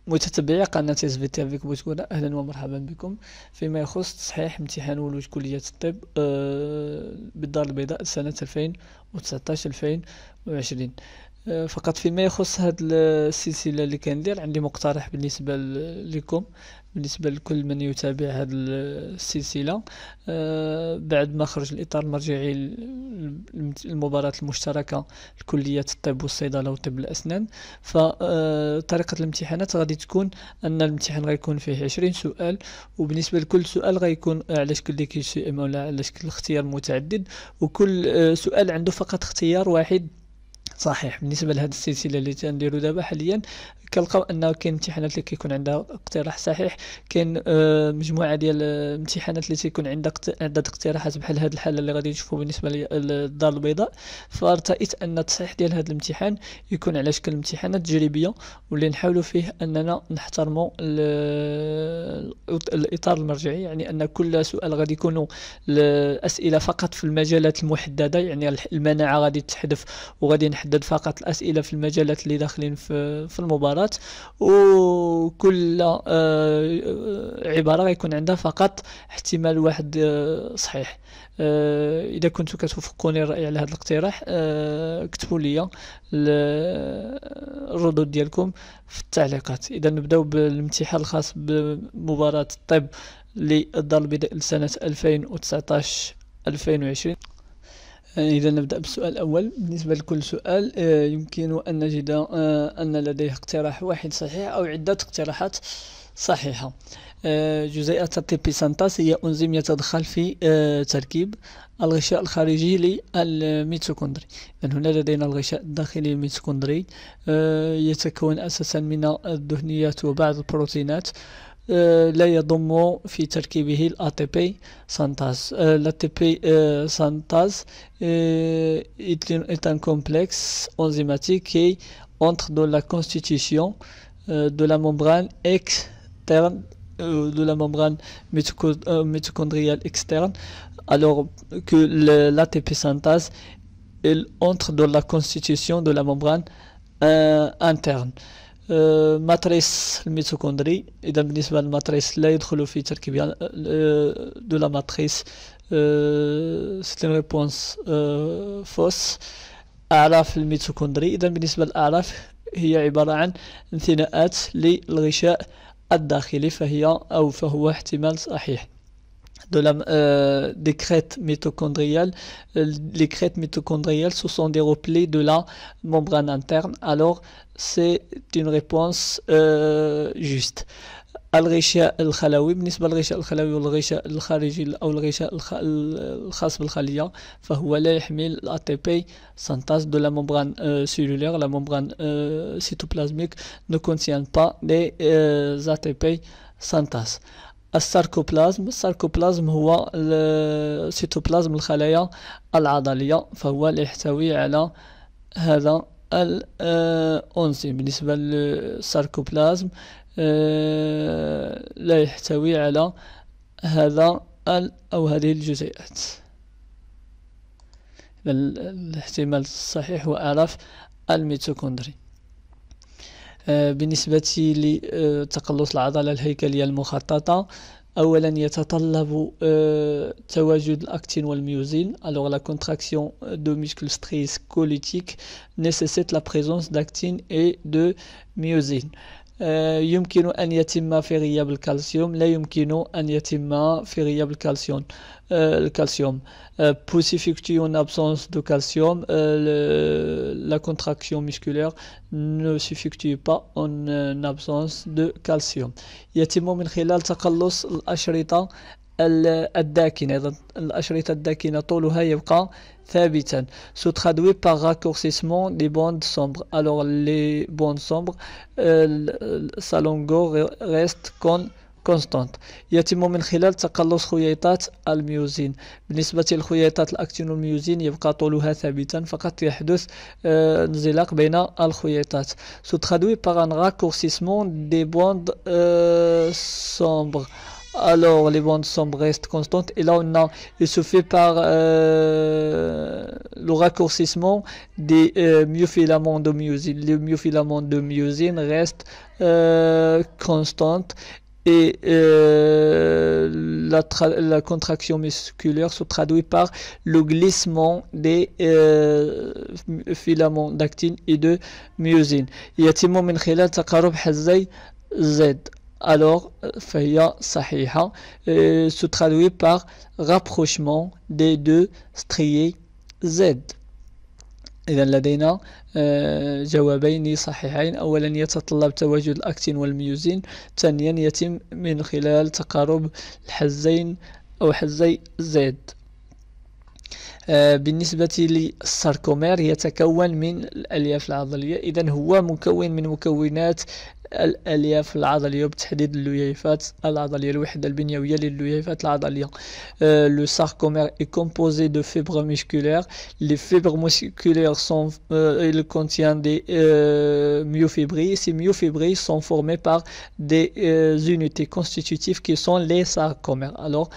متتبعي قناة SVT avec بوتكولا، أهلا ومرحبا بكم فيما يخص تصحيح امتحان ولوج كلية الطب بالدار البيضاء سنة 2019-2020. فقط فيما يخص هذه السلسلة اللي كندير، عندي مقترح بالنسبة لكم، بالنسبة لكل من يتابع هذه السلسلة. بعد ما خرج الإطار المرجعي المباراة المشتركة لكلية الطب والصيدلة وطب الأسنان، فطريقة الامتحانات غادي تكون أن الامتحان غيكون فيه 20 سؤال، وبالنسبة لكل سؤال غيكون على شكل ديكي ام ولا على شكل اختيار متعدد، وكل سؤال عنده فقط اختيار واحد صحيح. بالنسبه لهذه السلسله اللي تنديرو دابا حاليا، كنلقاو انه كاين امتحانات اللي كيكون عندها اقتراح صحيح، كاين مجموعه ديال الامتحانات اللي تيكون عندها عدد اقتراحات بحال هذه الحاله اللي غادي نشوفوا بالنسبه للدار البيضاء. فارتئيت ان التصحيح ديال هذا الامتحان يكون على شكل امتحانات تجريبيه، واللي نحاولوا فيه اننا نحترموا الاطار المرجعي، يعني ان كل سؤال غادي يكونوا الاسئله فقط في المجالات المحدده، يعني المناعه غادي تحذف، وغادي نحدد فقط الاسئله في المجالات اللي داخلين في المباراة، وكل عبارة غيكون عندها فقط احتمال واحد صحيح. إذا كنتوا كتوافقوني الرأي على هذا الاقتراح، اكتبوا لي الردود ديالكم في التعليقات. إذا نبداو بالامتحان الخاص بمباراة الطب للدار البيضاء لسنة 2019-2020. إذا نبدأ بالسؤال الأول. بالنسبة لكل سؤال يمكن أن نجد أن لديه اقتراح واحد صحيح أو عدة اقتراحات صحيحة. جزيئات التريبسانتاز هي أنزيم يتدخل في تركيب الغشاء الخارجي للميتوكوندري. هنا لدينا الغشاء الداخلي للميتوكوندري، يتكون أساسا من الدهنيات وبعض البروتينات، لا يضم في تركيبه l'ATP synthase. L'ATP synthase est un complexe enzymatique qui entre dans la constitution de la membrane externe de la membrane mitochondriale externe, alors que l'ATP synthase elle entre dans la constitution de la membrane interne. ماتريس الميتوكوندري، إذا بالنسبة للماتريس لا يدخل في تركيبها دو لا ماتريس، سي اون ريبونس فوس. أعراف الميتوكوندري، إذا بالنسبة للأعراف هي عبارة عن انثناءات للغشاء الداخلي، فهو احتمال صحيح. De la des crêtes mitochondriales, les crêtes mitochondriales ce sont des replis de la membrane interne, alors c'est une réponse juste. الغشاء الخلوي، بالنسبة للغشاء الخلوي والغشاء الخارجي أو الغشاء الخاص بالخلية، فهو لا يحمل l'ATP synthase de la membrane cellulaire. La membrane cytoplasmique ne contient pas des ATP synthase. الساركوبلازم هو السيتوبلازم الخلايا العضلية، فهو يحتوي على هذا الأنزيم. بالنسبة للساركوبلازم لا يحتوي على هذا أو هذه الجزيئات. الاحتمال الصحيح هو أعراف الميتوكوندري. بالنسبة لتقلص العضلة الهيكلية المخططة، أولا يتطلب تواجد الأكتين والميوزين. Alors la contraction de muscles scolytiques nécessite la présence d'actine et de myosine. يمكن أن يتم في غياب الكالسيوم، لا يمكن أن يتم في غياب الكالسيوم. Pour s'effectuer en absence de calcium, la contraction musculaire ne s'effectue pas en absence de calcium. يتم من خلال تقلص الأشرطة الداكنة. الأشرطة الداكنة طولها يبقى ثابتا. Se traduit par raccourcissement des bandes sombres. Alors les bandes sombres, sa longueur reste constante. يتم من خلال تقلص خييطات الميوزين. بالنسبة للخييطات الأكتين والميوزين يبقى طولها ثابتا، فقط يحدث انزلاق بين الخييطات. Se traduit par un raccourcissement des bandes sombres. alors les bandes sombres restent constantes. Et là, il se fait par le raccourcissement des myofilaments de myosine. Les myofilaments de myosine restent constantes. Et la contraction musculaire se traduit par le glissement des filaments d'actine et de myosine. يتم من خلال تقارب حزي Z. Alors, فهي صحيحة, se traduit par rapprochement des deux striés Z. إذا لدينا جوابين صحيحين. أولا يتطلب تواجد الأكتين والميوزين، ثانيا يتم من خلال تقارب الحزين أو حزي زد. بالنسبة للساركومير يتكون من الألياف العضلية، إذا هو مكون من مكونات الألياف العضلية وبتحديد الليفات العضلية، الوحدة البنيوية للليفات العضلية. Le sarcomère est composé de fibres musculaires. Les fibres musculaires sont, il contient des myofibrilles. Ces myofibrilles sont formées par des unités constitutives qui sont les sarcomères. Alors,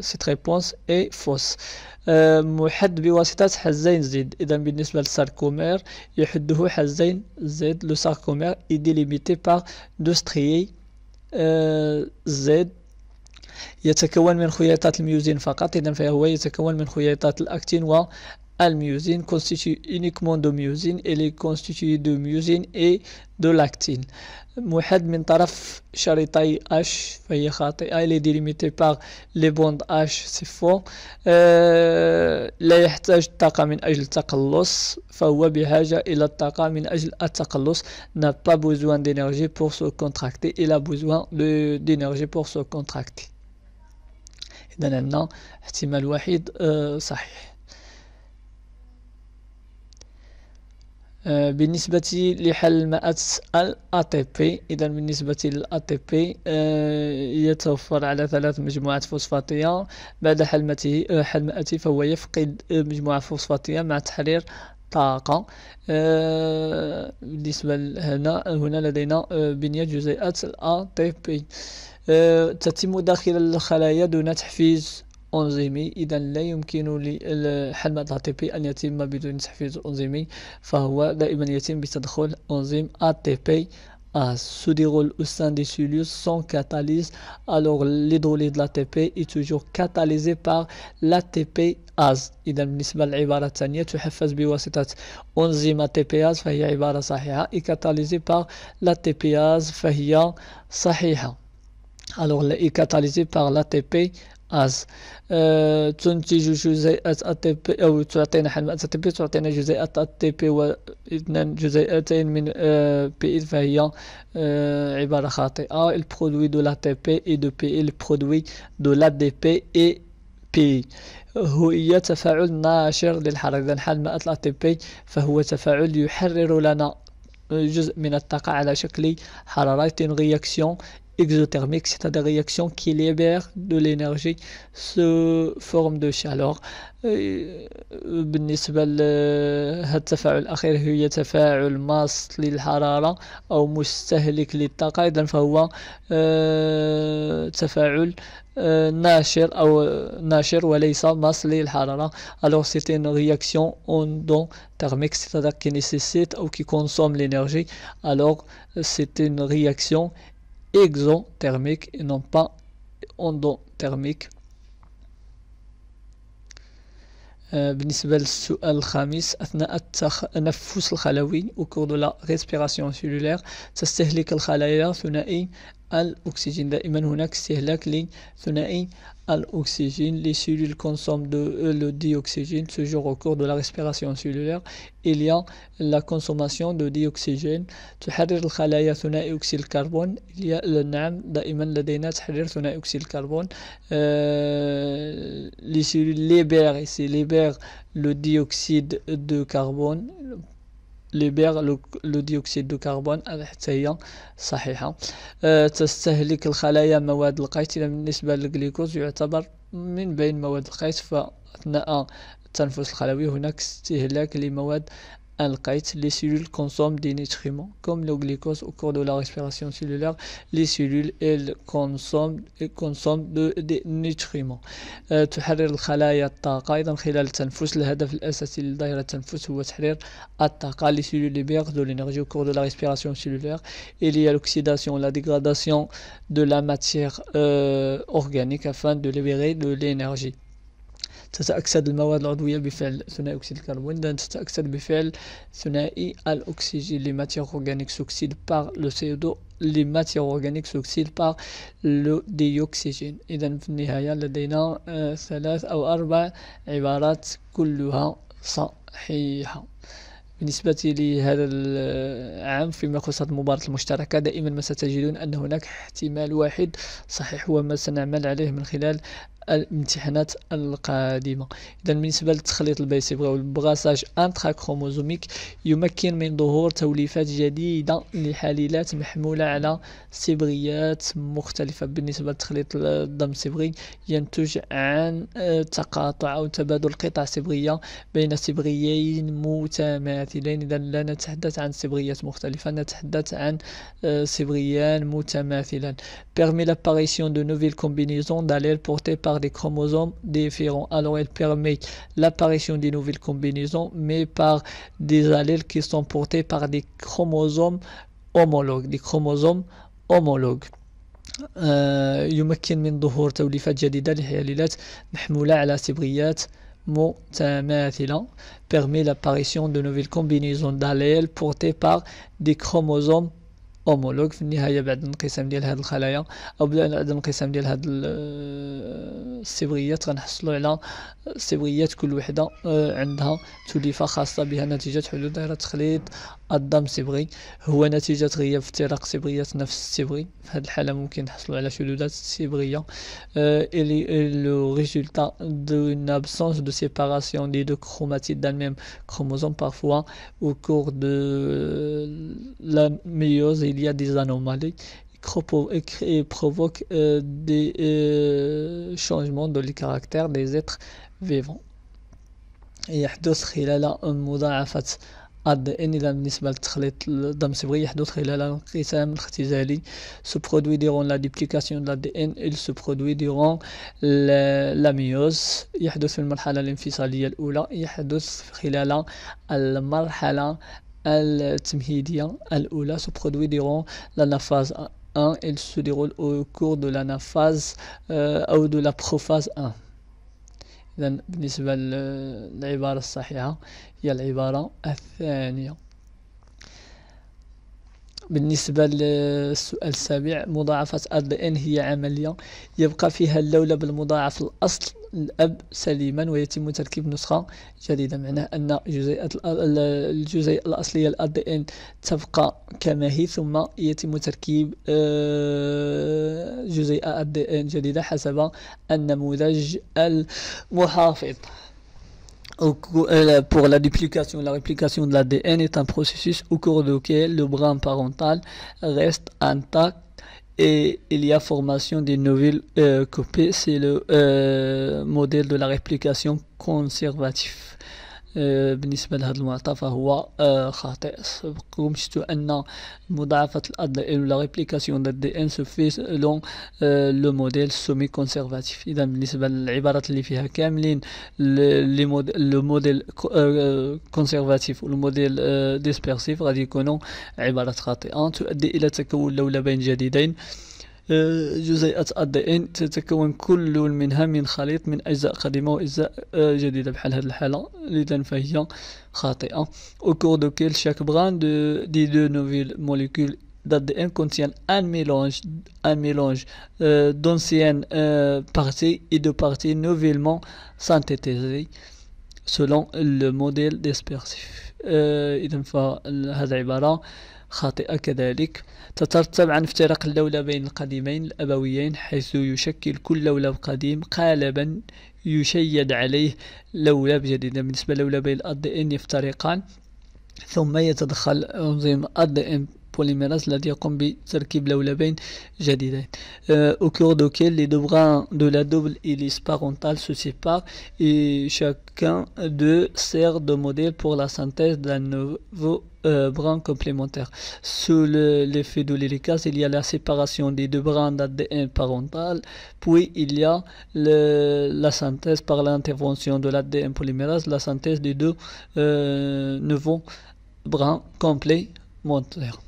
cette réponse est fausse. محد بواسطة حزين زد. إذا بالنسبة للساركومير يحده حزين زد. Le sarcomère est délimité par deux striés Z. يتكون من خياطات الميوزين فقط، إذا فهو يتكون من خياطات الأكتين والميوزين. constitué uniquement de myosine. Elle est constituée de myosine et de l'actine. محد من طرف شريطي H فهي خاطئة. Elle est délimitée par les bandes H. c'est faux. لا يحتاج الطاقة من أجل التقلص، فهو بحاجة إلى الطاقة من أجل التقلص. n'a pas besoin d'énergie pour se contracter. Il a besoin d'énergie pour se contracter. إذا عندنا احتمال واحد صحيح. بالنسبة لحل مائة ATP، إذا بالنسبة للATP يتوفر على 3 مجموعات فوسفاتية. بعد حل مائته فهو يفقد مجموعة فوسفاتية مع تحرير طاقة. بالنسبة هنا لدينا بنية جزيئات ATP. تتم داخل الخلايا دون تحفيز أنزيمي. إذا لا يمكن لحل مائة ATP أن يتم بدون تحفيز أنزيمي، فهو دائما يتم بتدخل أنزيم ATP se déroule au sein des cellules sans catalyse. Alors l'hydrolyse de l'ATP est toujours catalysé par l'ATPase. إذا بالنسبة للعبارة الثانية تحفز بواسطة أنزيم ATPase فهي عبارة صحيحة. est catalysé par l'ATPase فهي صحيحة. Alors est catalysé par l'ATPase. تنتج جزيئات ATP أو تعطينا حل مائة ATP، تعطينا جزيئات ATP واثنان جزيئتين من PI فهي عبارة خاطئة. il produit de l'ATP et de PI. il produit de l'ADP et PI. هي تفاعل ناشر للحرارة. إذا حل مائة ATP فهو تفاعل يحرر لنا جزء من الطاقة على شكل حرارة. une réaction exothermique, c'est-à-dire réaction qui libère de l'énergie sous forme de chaleur. بالنسبة لهذا التفاعل الأخير هي تفاعل ماس للحرارة أو مستهلك للطاقة. إذن فهو تفاعل ناشر وليس ماس للحرارة. Alors c'est une réaction endothermique, c'est-à-dire qui nécessite ou qui consomme l'énergie. Alors c'est une réaction exothermique et non pas endothermique. بالنسبة للسؤال الخامس، أثناء التنفس الخلوي au cours de la respiration cellulaire تستهلك الخلايا ثنائي الأكسجين. دائما هناك استهلاك لثنائي الأكسجين. les cellules consomment le dioxygène toujours au cours de la respiration cellulaire. il y a la consommation de dioxygène. تحرر الخلايا ثنائي أكسيد الكربون. نعم دائما لدينا تحرير ثنائي أكسيد الكربون. les cellules libèrent le dioxyde de carbone. libère le dioxyde de carbone حتى هي صحيحة. تستهلك الخلايا مواد القيس. بالنسبة للجليكوز يعتبر من بين مواد القيس، فأثناء التنفس الخلوي هناك استهلاك لمواد les cellules consomment des nutriments comme le glucose au cours de la respiration cellulaire. Les cellules elles consomment des nutriments. تحرر الخلايا الطاقة. إذا خلال التنفس الهدف الأساسي لدائرة التنفس هو تحرير الطاقة. Les cellules libèrent de l'énergie au cours de la respiration cellulaire. Il y a l'oxydation, la dégradation de la matière organique afin de libérer de l'énergie. تتأكسد المواد العضوية بفعل ثنائي أكسيد الكربون. إذا تتأكسد بفعل ثنائي الأكسجين. Les matières organiques s'oxydent par le CO2. Les matières organiques s'oxydent par le dioxygène. إذا في النهاية لدينا 3 أو 4 عبارات كلها صحيحة. بالنسبة لهذا العام فيما يخص المباراة المشتركة دائما ما ستجدون أن هناك احتمال واحد صحيح هو ما سنعمل عليه من خلال الامتحانات القادمة. إذا بالنسبة للتخليط البيصبغي والبغاساج انتراكروموزوميك يمكن من ظهور توليفات جديدة لحليلات محمولة على صبغيات مختلفة. بالنسبة لتخليط الدم الصبغي ينتج عن تقاطع أو تبادل قطع صبغية بين صبغيين متماثلين. إذا لا نتحدث عن صبغيات مختلفة، نتحدث عن صبغيان متماثلان. Permet l'apparition de nouvelles combinaisons d'allèles portées par des chromosomes différents. Alors elle permet l'apparition des nouvelles combinaisons mais par des allèles qui sont portés par des chromosomes homologues. يمكن من ظهور توليفات جديدة لحليلات محمولة على صبغيات متماثلة. Permet l'apparition de nouvelles combinaisons d'allèles portées par des chromosomes homologue. في النهاية بعد الانقسام ديال هاد الخلايا أو بعد الانقسام ديال هاد الصبغيات غنحصلوا على صبغيات كل وحدة عندها توليفة خاصة بها نتيجة حدوث دائرة تخليط الدم الصبغي. هو نتيجة غياب افتراق صبغيات نفس الصبغي. في هذه الحالة ممكن نحصلوا على شذوذات صبغية. Le résultat d'une absence de séparation des deux chromatides d'un même chromosome. Parfois au cours de la méiose il y a des anomalies qui provoquent des changements dans les caractères des êtres vivants. يحدث خلال مضاعفة ADN. إذا بالنسبة لتخليط الدم الصبغي يحدث خلال الانقسام الاختزالي. Se produit durant la duplication de l'ADN. Il se produit durant la méiose. يحدث في المرحلة الانفصالية الأولى. يحدث خلال المرحلة التمهيدية الأولى. Se produit durant l'anaphase 1. Il se déroule au cours de l'anaphase أو de la prophase 1. إذا بالنسبة للعبارة الصحيحة هي العبارة الثانية. بالنسبة للسؤال السابع مضاعفة ADN هي عملية يبقى فيها اللولب المضاعف الأصل الأب سليما ويتم تركيب نسخة جديدة. معناه أن الجزيئة الأصلية ADN تبقى كما هي ثم يتم تركيب جزيئة ADN جديدة حسب النموذج المحافظ. Pour la duplication, la réplication de l'ADN est un processus au cours duquel le brin parental reste intact et il y a formation des nouvelles copies. C'est le modèle de la réplication conservative. بالنسبة لهذا المعطى فهو خاطئ. سبقكم شفتوا أن مضاعفة الADN ولا ريبليكاسيون d'ADN se fait selon le modèle semi conservatif. إذا بالنسبة للعبارات اللي فيها كاملين لو موديل كونسيرفاتيف والموديل ديسبيرسيف غادي يكونوا عبارات خاطئة. تؤدي إلى تكون لولبين جديدين. جزيئة ADN تتكون كل منها من خليط من أجزاء قديمة وأجزاء جديدة بحال هذه الحالة. لذا فهي خاطئة. Au cours duquel chaque brin des deux nouvelles molécules d'ADN contient un mélange d'anciennes parties et de parties nouvellement synthétisées selon le modèle dispersif. إذا فهذه عبارة خاطئة كذلك. تترتب عن افتراق اللولبين القديمين الأبويين حيث يشكل كل لولب قديم قالبا يشيد عليه لولب جديد. بالنسبة للولبين ADN يفترقان ثم يتدخل أنزيم ADN polymérase الذي يقوم بتركيب لولبين جديدين au cours duquel les deux brins de la double hélice parentale se séparent et chacun d'eux sert de modèle pour la synthèse d'un nouveau brin complémentaire. Sous l'effet de l'hélicase, il y a la séparation des deux brins d'ADN parental, puis il y a la synthèse par l'intervention de l'ADN polymérase, la synthèse des deux nouveaux brins complémentaires.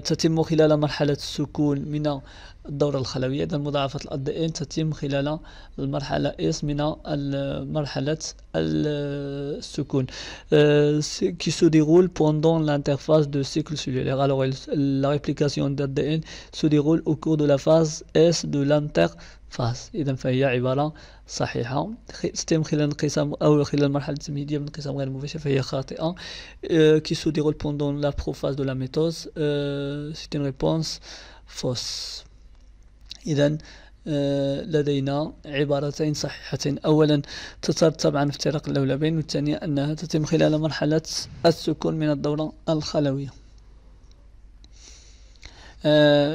تتم خلال مرحلة السكون من الدورة الخلوية. إذا مضاعفة الADN تتم خلال المرحلة S من مرحلة السكون qui se déroule pendant l'interphase de cycle cellulaire. Alors la réplication d'ADN se déroule au cours de la phase S de l'interphase. إذا فهي عبارة صحيحة. تتم خلال انقسام أو خلال المرحلة التمهيدية من انقسام غير مباشر فهي خاطئة. qui se déroule pendant la prophase de la mitose. C'est une réponse fausse. إذا لدينا عبارتين صحيحتين. أولا تترتب عن افتراق اللولبين، والثانية أنها تتم خلال مرحلة السكون من الدورة الخلوية.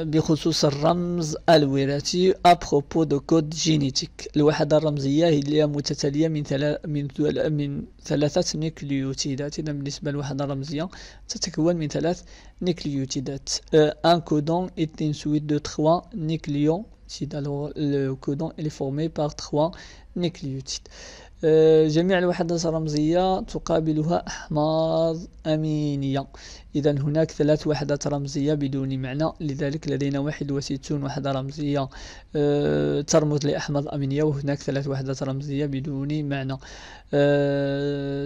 بخصوص الرمز الوراثي أبروبو دو كود جينيتيك. الوحدة الرمزية هي متتالية من ثلاثة نيكليوتيدات. إذا بالنسبة للوحدة الرمزية تتكون من 3 نيكليوتيدات. Un codon est une suite de 3 nucléotides. Alors le codon est formé par 3 nucléotides. جميع الوحدات الرمزية تقابلها أحماض أمينية. إذا هناك 3 وحدات رمزية بدون معنى، لذلك لدينا 61 وحدة رمزية ترمز لأحماض أمينية، وهناك 3 وحدات رمزية بدون معنى.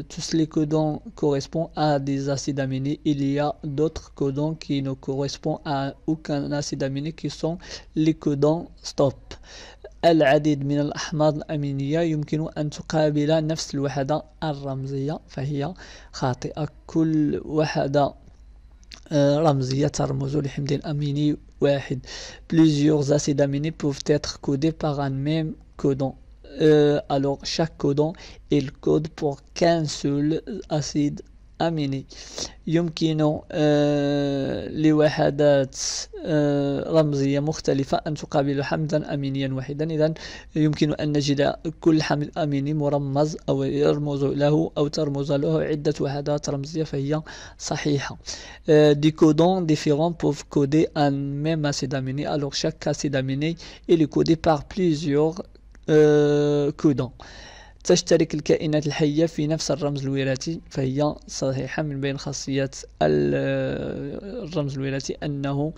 Tous les codons correspondent à des acides aminés. Il y a d'autres codons qui ne correspondent à aucun acide aminé qui sont les codons stop. العديد من الأحماض الأمينية يمكن أن تقابل نفس الوحدة الرمزية فهي خاطئة. كل وحدة رمزية ترمز لحمض أميني واحد. Plusieurs acides aminés peuvent être codés par un même codon. Alors chaque codon il code pour qu'un seul acide أميني. يمكن لوحدات رمزية مختلفة أن تقابل حمضا أمينيا واحدا. إذن يمكن أن نجد كل حمض أميني مرمز أو يرمز له أو ترمز له عدة وحدات رمزية فهي صحيحة. Des codons différents peuvent coder un même acide aminé. Alors chaque acide aminé est codé par plusieurs codons. تشترك الكائنات الحية في نفس الرمز الوراثي فهي صحيحة. من بين خاصيات الرمز الوراثي أنه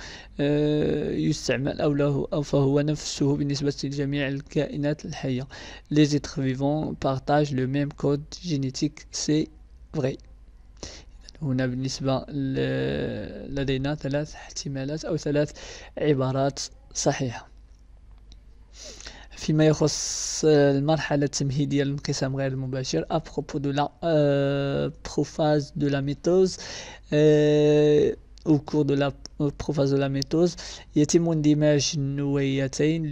يستعمل أو فهو نفسه بالنسبة لجميع الكائنات الحية. Les êtres vivants partagent le même code génétique. C'est vrai. هنا بالنسبة لدينا 3 احتمالات أو 3 عبارات صحيحة. فيما يخص المرحلة التمهيدية للانقسام غير المباشر أبروبو دو لا prophase de la mitose. Au cours de la prophase de la mitose يتم اندماج النويتين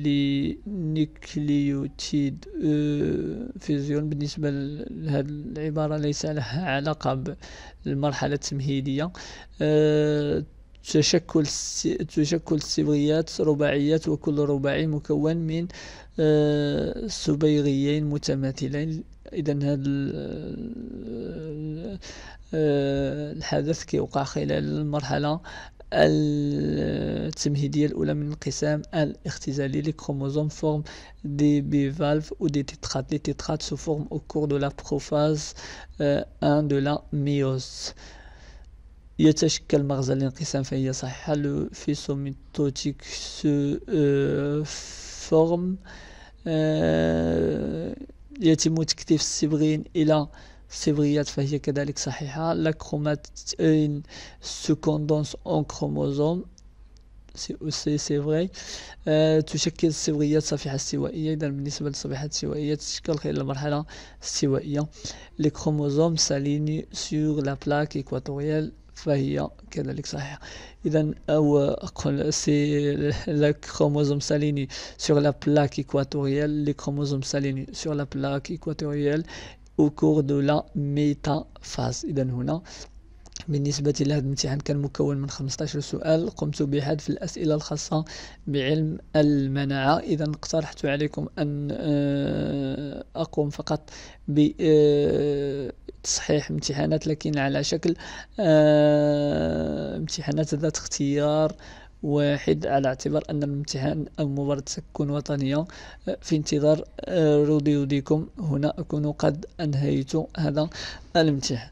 لنيكليوتيد فيزيون. بالنسبة لهذه العبارة ليس لها علاقة بالمرحلة التمهيدية. تشكل الصبغيات رباعيات، وكل رباعي مكون من صبيغيين متماثلين. إذا هذا الحدث كيوقع خلال المرحلة التمهيدية الأولى من الانقسام الاختزالي. Les chromosomes forment des bivalves ou des tétrates. Les tétrates se forment au cours de la prophase 1 de la méiose. يتشكل مغزى الانقسام فهي صحيحة. Le faisceau mitotique se forme. يتم تكثيف الصبغين إلى صبغيات فهي كذلك صحيحة. La chromatine se condense en chromosome. c'est vrai. تشكل الصبغيات صفيحة استوائية. إذا بالنسبة للصفيحة الاستوائية تشكل خلال المرحلة الاستوائية. Les chromosomes s'alignent sur la plaque équatoriale فهي كذلك صحيحة. إذا أو أقول c'est le chromosome s'aligne sur la plaque équatoriale. Les chromosomes s'alignent sur la plaque équatoriale au cours de la métaphase. إذا هنا بالنسبة لهذا الامتحان كان مكون من 15 سؤال، قمت بحذف الأسئلة الخاصة بعلم المناعة. إذا اقترحت عليكم أن أقوم فقط بتصحيح امتحانات، لكن على شكل امتحانات ذات اختيار واحد، على اعتبار أن الامتحان أو مباراة ستكون وطنية. في انتظار ردودكم. هنا أكون قد أنهيت هذا الامتحان.